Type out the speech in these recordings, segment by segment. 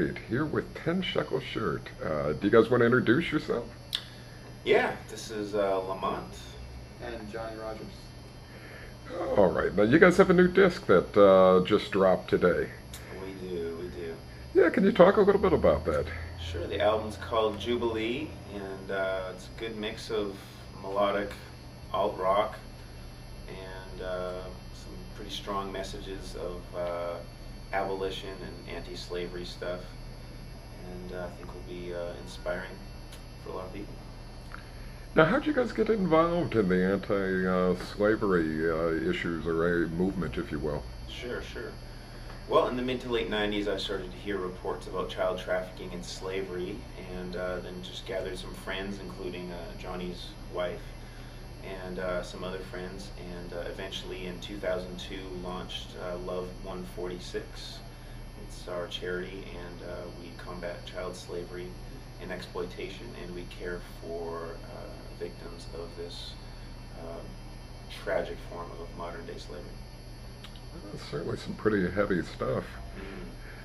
Hiebert here with 10 Shekel Shirt. Do you guys want to introduce yourself? Yeah, this is Lamont. And Johnny Rogers. All right. Now, you guys have a new disc that just dropped today. We do. Yeah, can you talk a little bit about that? Sure, the album's called Jubilee, and it's a good mix of melodic alt-rock and some pretty strong messages of abolition and anti-slavery stuff, and I think will be inspiring for a lot of people. Now, how'd you guys get involved in the anti-slavery issues, or a movement, if you will? Sure. Well, in the mid to late 90s, I started to hear reports about child trafficking and slavery, and then just gathered some friends, including Johnny's wife, and some other friends, and eventually in 2002 launched Love 146. It's our charity, and we combat child slavery and exploitation, and we care for victims of this tragic form of modern-day slavery. Certainly some pretty heavy stuff.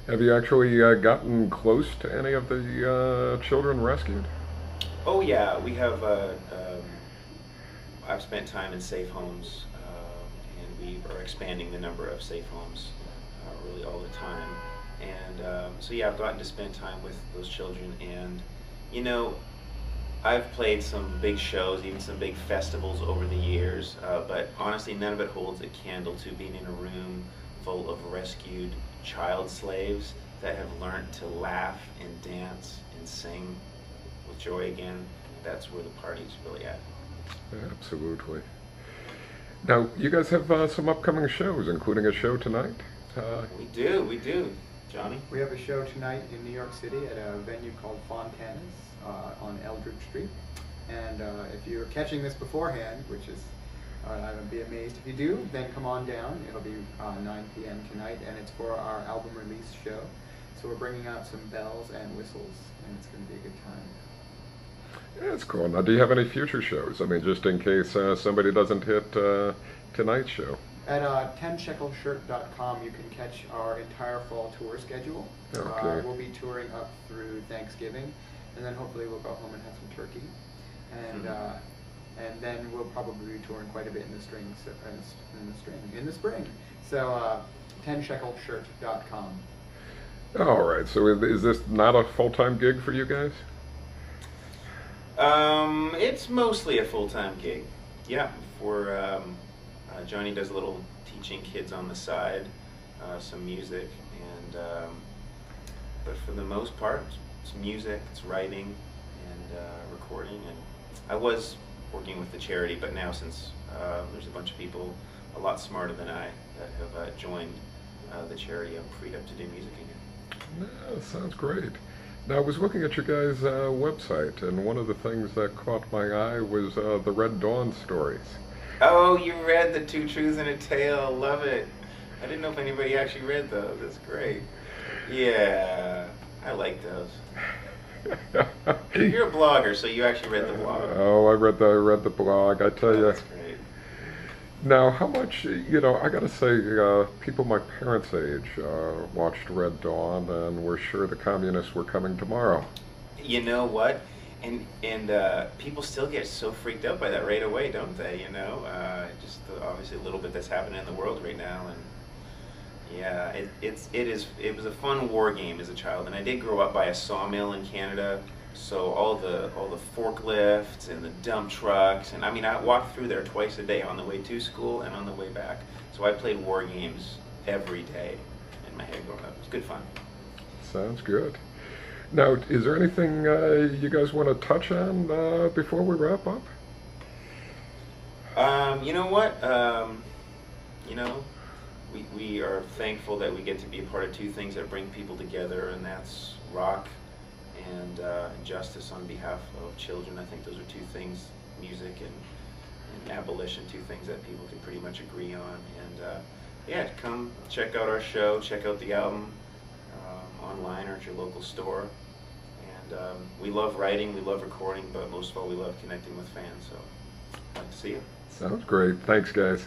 Have you actually gotten close to any of the children rescued? Oh yeah, we have. I've spent time in safe homes, and we are expanding the number of safe homes really all the time. And so yeah, I've gotten to spend time with those children, and you know, I've played some big shows, even some big festivals over the years, but honestly none of it holds a candle to being in a room full of rescued child slaves that have learned to laugh and dance and sing with joy again. That's where the party's really at. Absolutely. Now, you guys have some upcoming shows, including a show tonight? We do. Johnny? We have a show tonight in New York City at a venue called Fontana's on Eldridge Street. And if you're catching this beforehand, which is, I would be amazed if you do, then come on down. It'll be 9 p.m. tonight, and it's for our album release show. So we're bringing out some bells and whistles, and it's going to be a good time. Yeah, that's cool. Now, do you have any future shows? I mean, just in case somebody doesn't hit tonight's show. At 10shekelshirt.com, you can catch our entire fall tour schedule. Okay. We'll be touring up through Thanksgiving, and then hopefully we'll go home and have some turkey. And then we'll probably be touring quite a bit in the spring. So 10shekelshirt.com. All right. So is this not a full-time gig for you guys? It's mostly a full-time gig. Yeah, Johnny does a little teaching kids on the side, some music, and but for the most part, it's music, it's writing, and recording. And I was working with the charity, but now since there's a bunch of people a lot smarter than I that have joined the charity, I'm freed up to do music again. Yeah, sounds great. Now, I was looking at your guys' website, and one of the things that caught my eye was the Red Dawn stories. Oh, you read The Two Truths and a Tale. Love it. I didn't know if anybody actually read those. That's great. Yeah, I like those. You're a blogger, so you actually read the blog. Oh, I read the blog. I tell you. That's great. Now, how much, I gotta say, people my parents' age watched Red Dawn and were sure the communists were coming tomorrow. You know what? And people still get so freaked out by that right away, don't they? Just obviously a little bit that's happening in the world right now, and yeah, it was a fun war game as a child, and I did grow up by a sawmill in Canada, so all the forklifts and the dump trucks, and I mean I walked through there twice a day on the way to school and on the way back. So I played war games every day in my head growing up. It was good fun. Sounds good. Now, is there anything you guys want to touch on before we wrap up? You know what? We are thankful that we get to be a part of two things that bring people together, and that's rock and justice on behalf of children. I think those are two things, music and abolition, two things that people can pretty much agree on. And yeah, come check out our show, check out the album online or at your local store. And we love writing, we love recording, but most of all we love connecting with fans. So I'd like to see you. Sounds great. Thanks, guys.